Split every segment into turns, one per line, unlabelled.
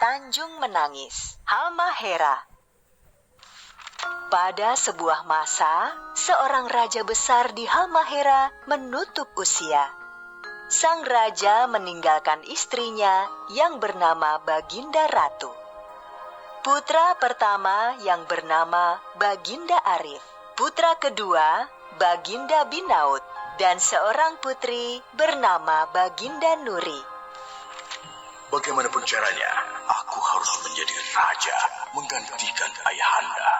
Tanjung Menangis, Halmahera. Pada sebuah masa, seorang raja besar di Halmahera menutup usia. Sang raja meninggalkan istrinya yang bernama Baginda Ratu. Putra pertama yang bernama Baginda Arif, putra kedua Baginda Binaut, dan seorang putri bernama Baginda Nuri.
Bagaimanapun caranya, aku harus menjadi raja menggantikan ayahanda.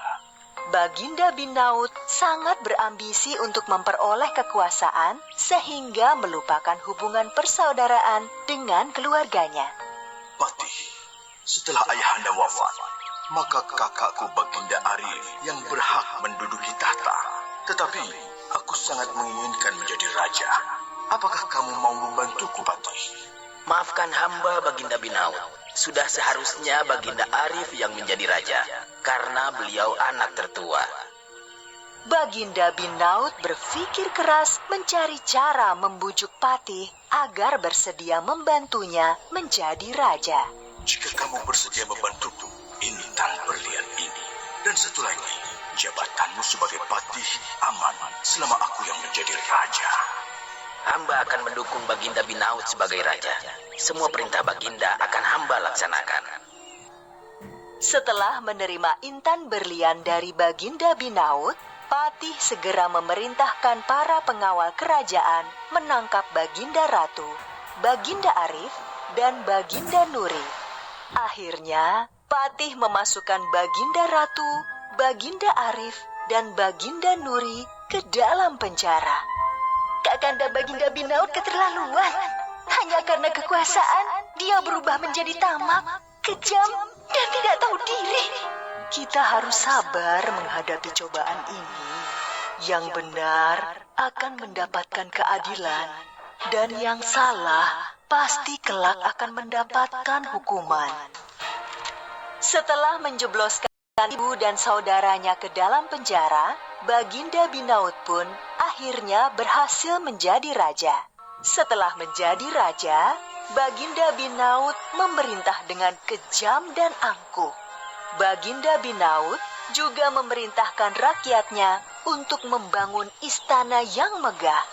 Baginda Binaut sangat berambisi untuk memperoleh kekuasaan sehingga melupakan hubungan persaudaraan dengan keluarganya.
Patih, setelah ayahanda wafat, maka kakakku Baginda Arif yang berhak menduduki tahta. Tetapi aku sangat menginginkan menjadi raja. Apakah kamu mau membantuku, Patih?
Maafkan hamba, Baginda Binaut. Sudah seharusnya Baginda Arif yang menjadi raja, karena beliau anak tertua.
Baginda Binaut berpikir keras mencari cara membujuk Patih agar bersedia membantunya menjadi raja.
Jika kamu bersedia membantuku, intan berlian ini. Dan satu lagi, jabatanmu sebagai patih aman selama aku yang menjadi raja.
Hamba akan mendukung Baginda Binaut sebagai raja. Semua perintah Baginda akan hamba laksanakan.
Setelah menerima intan berlian dari Baginda Binaut, Patih segera memerintahkan para pengawal kerajaan menangkap Baginda Ratu, Baginda Arif, dan Baginda Nuri. Akhirnya, Patih memasukkan Baginda Ratu, Baginda Arif, dan Baginda Nuri ke dalam penjara. Kakanda Baginda Binaut keterlaluan. Hanya karena kekuasaan, dia berubah menjadi tamak, kejam, dan tidak tahu diri. Kita harus sabar menghadapi cobaan ini. Yang benar akan mendapatkan keadilan, dan yang salah pasti kelak akan mendapatkan hukuman. Setelah menjebloskan ibu dan saudaranya ke dalam penjara, Baginda Binaut pun akhirnya berhasil menjadi raja. Setelah menjadi raja, Baginda Binaut memerintah dengan kejam dan angkuh. Baginda Binaut juga memerintahkan rakyatnya untuk membangun istana yang megah.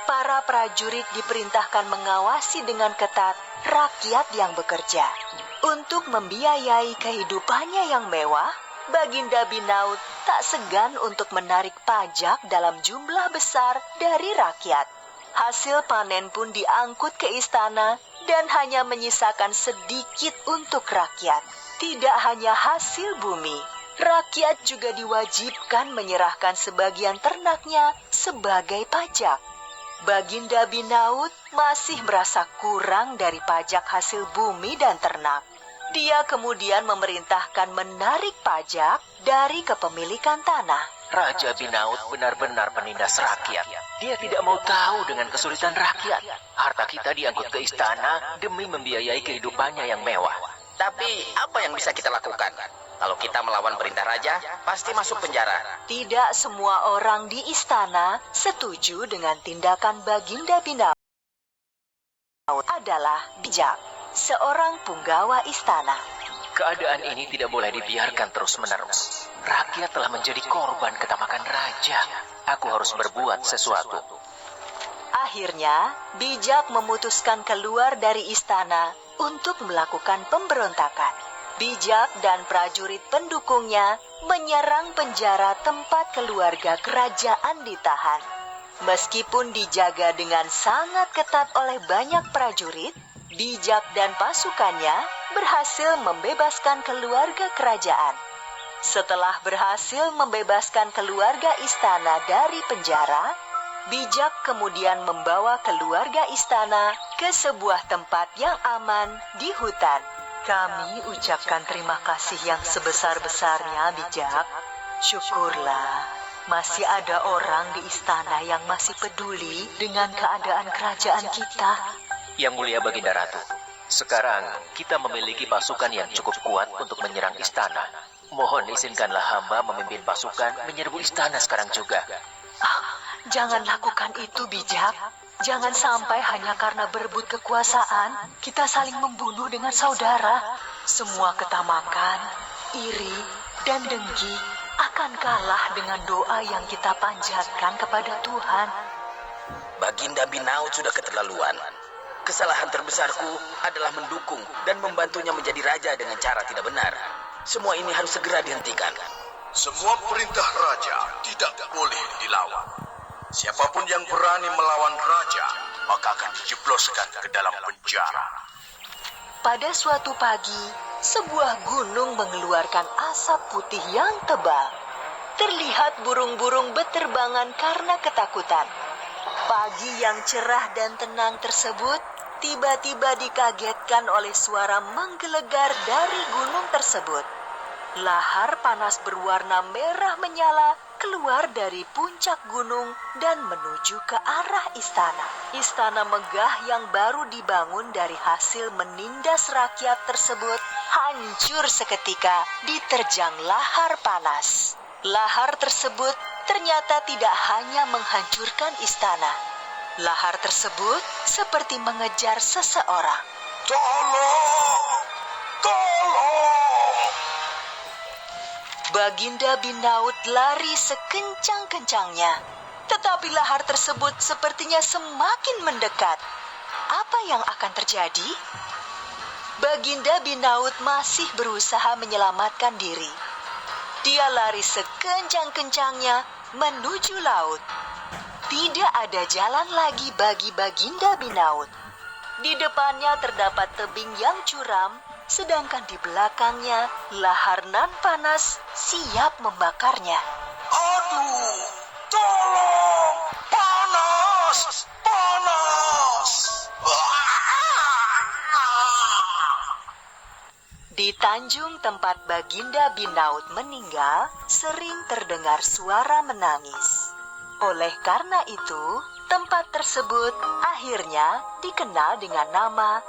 Para prajurit diperintahkan mengawasi dengan ketat rakyat yang bekerja. Untuk membiayai kehidupannya yang mewah, Baginda Binaut tak segan untuk menarik pajak dalam jumlah besar dari rakyat. Hasil panen pun diangkut ke istana dan hanya menyisakan sedikit untuk rakyat. Tidak hanya hasil bumi, rakyat juga diwajibkan menyerahkan sebagian ternaknya sebagai pajak. Baginda Binaut masih merasa kurang dari pajak hasil bumi dan ternak. Dia kemudian memerintahkan menarik pajak dari kepemilikan tanah.
Raja Binaut benar-benar penindas rakyat. Dia tidak mau tahu dengan kesulitan rakyat. Harta kita diangkut ke istana demi membiayai kehidupannya yang mewah.
Tapi apa yang bisa kita lakukan? Kalau kita melawan perintah raja, pasti masuk penjara.
Tidak semua orang di istana setuju dengan tindakan Baginda Binaut. Adalah bijak, seorang punggawa istana.
Keadaan ini tidak boleh dibiarkan terus-menerus. Rakyat telah menjadi korban ketamakan raja. Aku harus berbuat sesuatu.
Akhirnya, bijak memutuskan keluar dari istana untuk melakukan pemberontakan. Bijak dan prajurit pendukungnya menyerang penjara tempat keluarga kerajaan ditahan. Meskipun dijaga dengan sangat ketat oleh banyak prajurit, Bijak dan pasukannya berhasil membebaskan keluarga kerajaan. Setelah berhasil membebaskan keluarga istana dari penjara, Bijak kemudian membawa keluarga istana ke sebuah tempat yang aman di hutan. Kami ucapkan terima kasih yang sebesar-besarnya, Bijak. Syukurlah, masih ada orang di istana yang masih peduli dengan keadaan kerajaan kita.
Yang mulia Baginda Ratu, sekarang kita memiliki pasukan yang cukup kuat untuk menyerang istana. Mohon izinkanlah hamba memimpin pasukan menyerbu istana sekarang juga.
Jangan lakukan itu, Bijak. Jangan sampai hanya karena berebut kekuasaan, kita saling membunuh dengan saudara. Semua ketamakan, iri, dan dengki akan kalah dengan doa yang kita panjatkan kepada Tuhan.
Baginda Binaut sudah keterlaluan. Kesalahan terbesarku adalah mendukung dan membantunya menjadi raja dengan cara tidak benar. Semua ini harus segera dihentikan.
Semua perintah raja tidak boleh dilawan. Siapapun yang berani melawan raja, maka akan dijebloskan ke dalam penjara.
Pada suatu pagi, sebuah gunung mengeluarkan asap putih yang tebal. Terlihat burung-burung beterbangan karena ketakutan. Pagi yang cerah dan tenang tersebut tiba-tiba dikagetkan oleh suara menggelegar dari gunung tersebut. Lahar panas berwarna merah menyala keluar dari puncak gunung dan menuju ke arah istana. Istana megah yang baru dibangun dari hasil menindas rakyat tersebut hancur seketika diterjang lahar panas. Lahar tersebut ternyata tidak hanya menghancurkan istana. Lahar tersebut seperti mengejar seseorang.
Tolong! Tolong!
Baginda Binaut lari sekencang-kencangnya, tetapi lahar tersebut sepertinya semakin mendekat. Apa yang akan terjadi? Baginda Binaut masih berusaha menyelamatkan diri. Dia lari sekencang-kencangnya menuju laut. Tidak ada jalan lagi bagi Baginda Binaut. Di depannya terdapat tebing yang curam, sedangkan di belakangnya lahar nan panas siap membakarnya.
Aduh! Tolong! Panas! Panas!
Di Tanjung tempat Baginda Binaut meninggal, sering terdengar suara menangis. Oleh karena itu, tempat tersebut akhirnya dikenal dengan nama